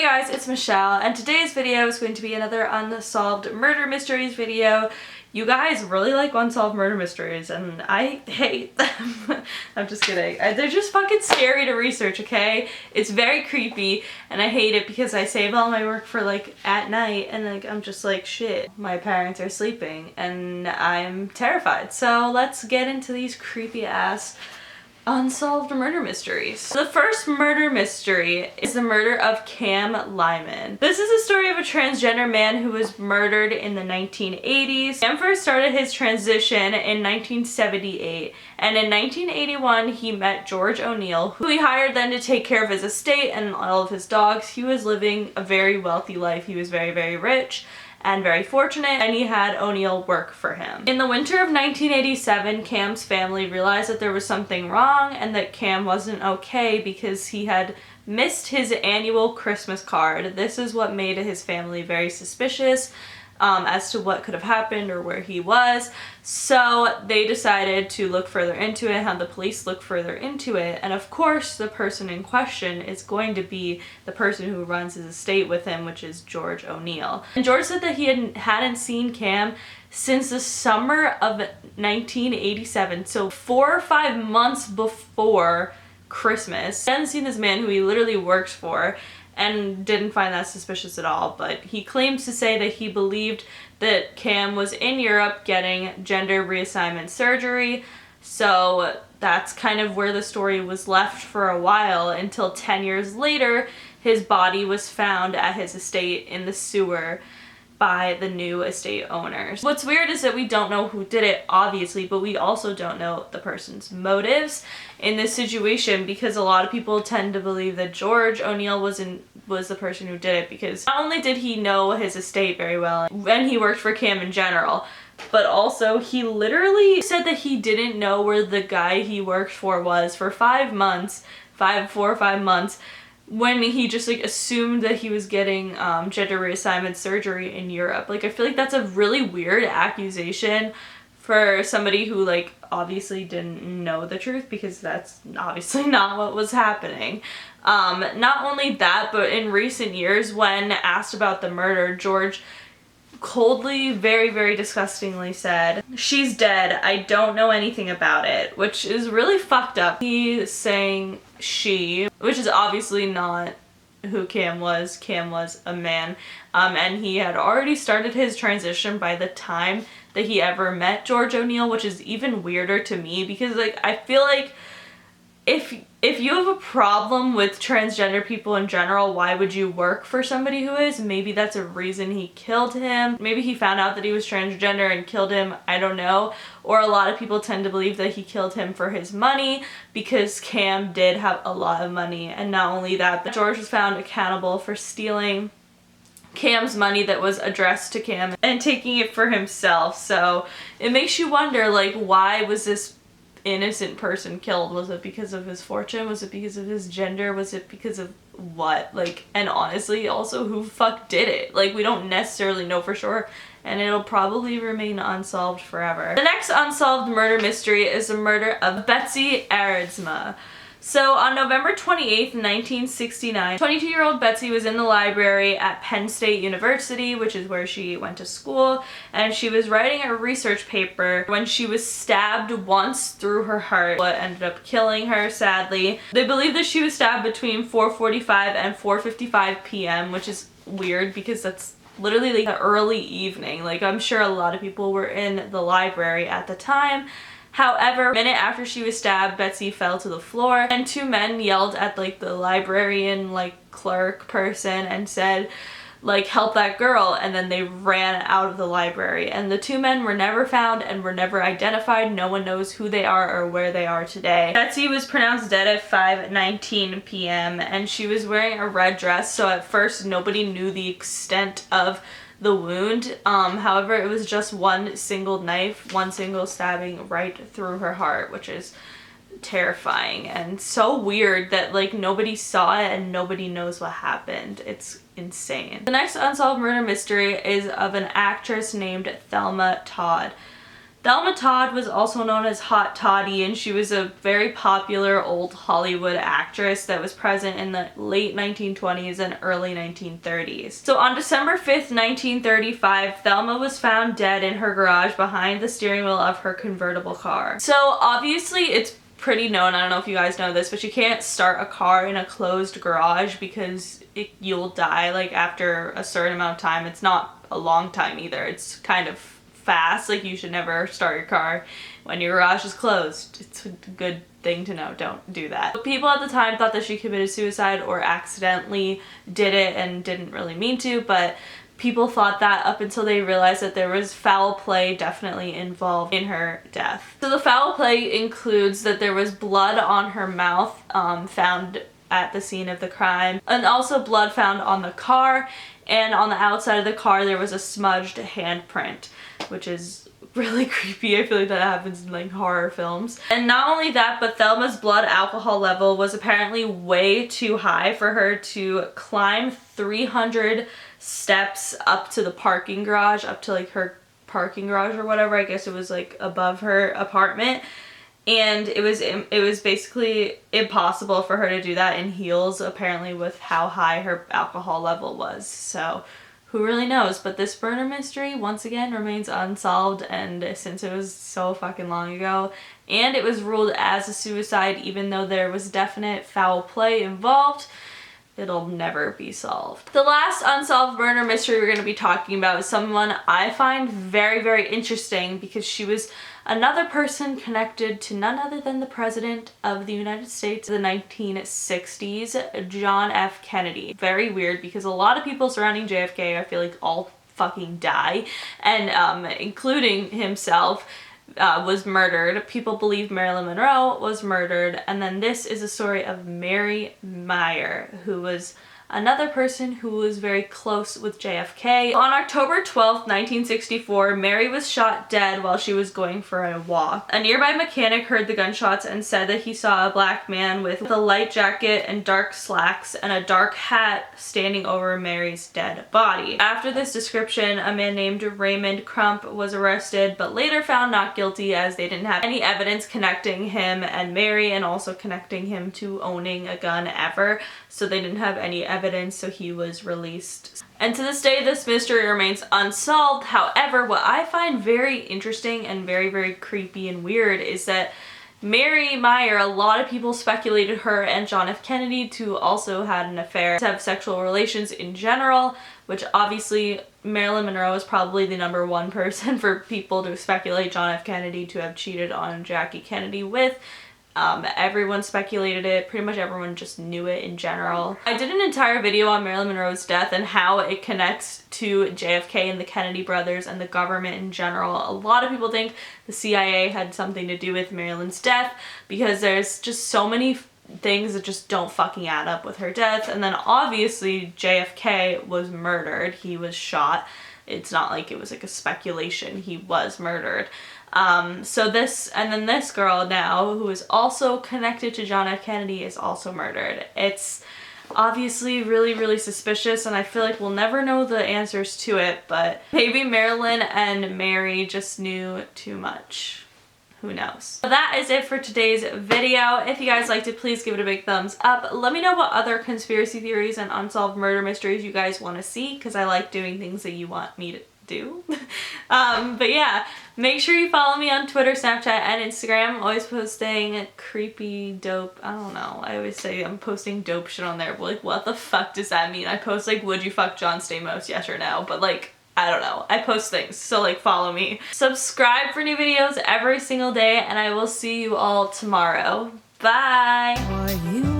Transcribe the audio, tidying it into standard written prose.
Hey guys, it's Michelle, and today's video is going to be another Unsolved Murder Mysteries video. You guys really like Unsolved Murder Mysteries, and I hate them. I'm just kidding. They're just fucking scary to research, okay? It's very creepy, and I hate it because I save all my work for like at night, and like I'm just like, shit, my parents are sleeping, and I'm terrified. So let's get into these creepy ass unsolved murder mysteries. The first murder mystery is the murder of Cam Lyman. This is a story of a transgender man who was murdered in the 1980s. Cam first started his transition in 1978, and in 1981 he met George O'Neill, who he hired then to take care of his estate and all of his dogs. He was living a very wealthy life. He was very, very rich and very fortunate, and he had O'Neill work for him. In the winter of 1987, Cam's family realized that there was something wrong and that Cam wasn't okay because he had missed his annual Christmas card. This is what made his family very suspicious as to what could have happened or where he was. So they decided to look further into it, have the police look further into it, and of course the person in question is going to be the person who runs his estate with him, which is George O'Neill. And George said that he hadn't seen Cam since the summer of 1987, so 4 or 5 months before Christmas. He hadn't seen this man who he literally works for and didn't find that suspicious at all, but he claims to say that he believed that Cam was in Europe getting gender reassignment surgery. So that's kind of where the story was left for a while until 10 years later his body was found at his estate in the sewer by the new estate owners. What's weird is that we don't know who did it, obviously, but we also don't know the person's motives in this situation, because a lot of people tend to believe that George O'Neill was the person who did it, because not only did he know his estate very well and he worked for Cam in general, but also he literally said that he didn't know where the guy he worked for was for 5 months, 4 or 5 months, when he just like assumed that he was getting gender reassignment surgery in Europe. Like, I feel like that's a really weird accusation for somebody who like obviously didn't know the truth, because that's obviously not what was happening. Not only that, but in recent years when asked about the murder, George coldly, very, very disgustingly said, "She's dead. I don't know anything about it," which is really fucked up. He's saying she, which is obviously not who Cam was. Cam was a man, and he had already started his transition by the time that he ever met George O'Neill, which is even weirder to me, because like I feel like if you have a problem with transgender people in general, why would you work for somebody who is? Maybe that's a reason he killed him. Maybe he found out that he was transgender and killed him. I don't know. Or a lot of people tend to believe that he killed him for his money, because Cam did have a lot of money. And not only that, but George was found accountable for stealing Cam's money that was addressed to Cam and taking it for himself. So it makes you wonder, like, why was this innocent person killed? Was it because of his fortune? Was it because of his gender? Was it because of what? Like, and honestly, also, who fuck did it? Like, we don't necessarily know for sure, and it'll probably remain unsolved forever. The next unsolved murder mystery is the murder of Betsy Aardsma. So on November 28th, 1969, 22-year-old Betsy was in the library at Penn State University, which is where she went to school, and she was writing a research paper when she was stabbed once through her heart, what ended up killing her, sadly. They believe that she was stabbed between 4:45 and 4:55 p.m., which is weird because that's literally like the early evening. Like, I'm sure a lot of people were in the library at the time. However, a minute after she was stabbed, Betsy fell to the floor, and 2 men yelled at like the librarian, like clerk person, and said, like, "Help that girl," and then they ran out of the library. And the 2 men were never found and were never identified. No one knows who they are or where they are today. Betsy was pronounced dead at 5:19 p.m. and she was wearing a red dress, so at first nobody knew the extent of the wound. However, it was just one single knife, one single stabbing right through her heart, which is terrifying and so weird that like nobody saw it and nobody knows what happened. It's insane. The next unsolved murder mystery is of an actress named Thelma Todd. Thelma Todd was also known as Hot Toddy, and she was a very popular old Hollywood actress that was present in the late 1920s and early 1930s. So on December 5th, 1935, Thelma was found dead in her garage behind the steering wheel of her convertible car. So obviously it's pretty known, I don't know if you guys know this, but you can't start a car in a closed garage because you'll die like after a certain amount of time. It's not a long time either. It's kind of fast. Like, you should never start your car when your garage is closed. It's a good thing to know. Don't do that. People at the time thought that she committed suicide or accidentally did it and didn't really mean to, but people thought that up until they realized that there was foul play definitely involved in her death. So the foul play includes that there was blood on her mouth found at the scene of the crime, and also blood found on the car, and on the outside of the car there was a smudged handprint, which is really creepy. I feel like that happens in like horror films. And not only that, but Thelma's blood alcohol level was apparently way too high for her to climb 300 steps up to the parking garage, up to like her parking garage or whatever. I guess it was like above her apartment. And it was basically impossible for her to do that in heels, apparently, with how high her alcohol level was. So who really knows? But this murder mystery, once again, remains unsolved, and since it was so fucking long ago, and it was ruled as a suicide even though there was definite foul play involved, it'll never be solved. The last unsolved murder mystery we're going to be talking about is someone I find very, very interesting because she was another person connected to none other than the President of the United States in the 1960s, John F. Kennedy. Very weird because a lot of people surrounding JFK, I feel like, all fucking die, and including himself, was murdered. People believe Marilyn Monroe was murdered, and then this is a story of Mary Meyer, who was another person who was very close with JFK. On October 12th, 1964, Mary was shot dead while she was going for a walk. A nearby mechanic heard the gunshots and said that he saw a black man with a light jacket and dark slacks and a dark hat standing over Mary's dead body. After this description, a man named Raymond Crump was arrested, but later found not guilty as they didn't have any evidence connecting him and Mary, and also connecting him to owning a gun ever. So they didn't have any evidence, so he was released. And to this day, this mystery remains unsolved. However, what I find very interesting and very, very creepy and weird is that Mary Meyer, a lot of people speculated her and John F. Kennedy to also had an affair, to have sexual relations in general, which obviously Marilyn Monroe is probably the #1 person for people to speculate John F. Kennedy to have cheated on Jackie Kennedy with. Everyone speculated it. Pretty much everyone just knew it in general. I did an entire video on Marilyn Monroe's death and how it connects to JFK and the Kennedy brothers and the government in general. A lot of people think the CIA had something to do with Marilyn's death because there's just so many things that just don't fucking add up with her death. And then obviously JFK was murdered. He was shot. It's not like it was like a speculation. He was murdered. So this, and then this girl now, who is also connected to John F. Kennedy, is also murdered. It's obviously really, really suspicious, and I feel like we'll never know the answers to it, but maybe Marilyn and Mary just knew too much. Who knows? So that is it for today's video. If you guys liked it, please give it a big thumbs up. Let me know what other conspiracy theories and unsolved murder mysteries you guys want to see, because I like doing things that you want me to do. But yeah, make sure you follow me on Twitter, Snapchat, and Instagram. I'm always posting creepy, dope, I don't know, I always say I'm posting dope shit on there, but like, what the fuck does that mean? I post like, would you fuck John Stamos, yes or no, but like, I don't know, I post things, so like, follow me. Subscribe for new videos every single day, and I will see you all tomorrow. Bye!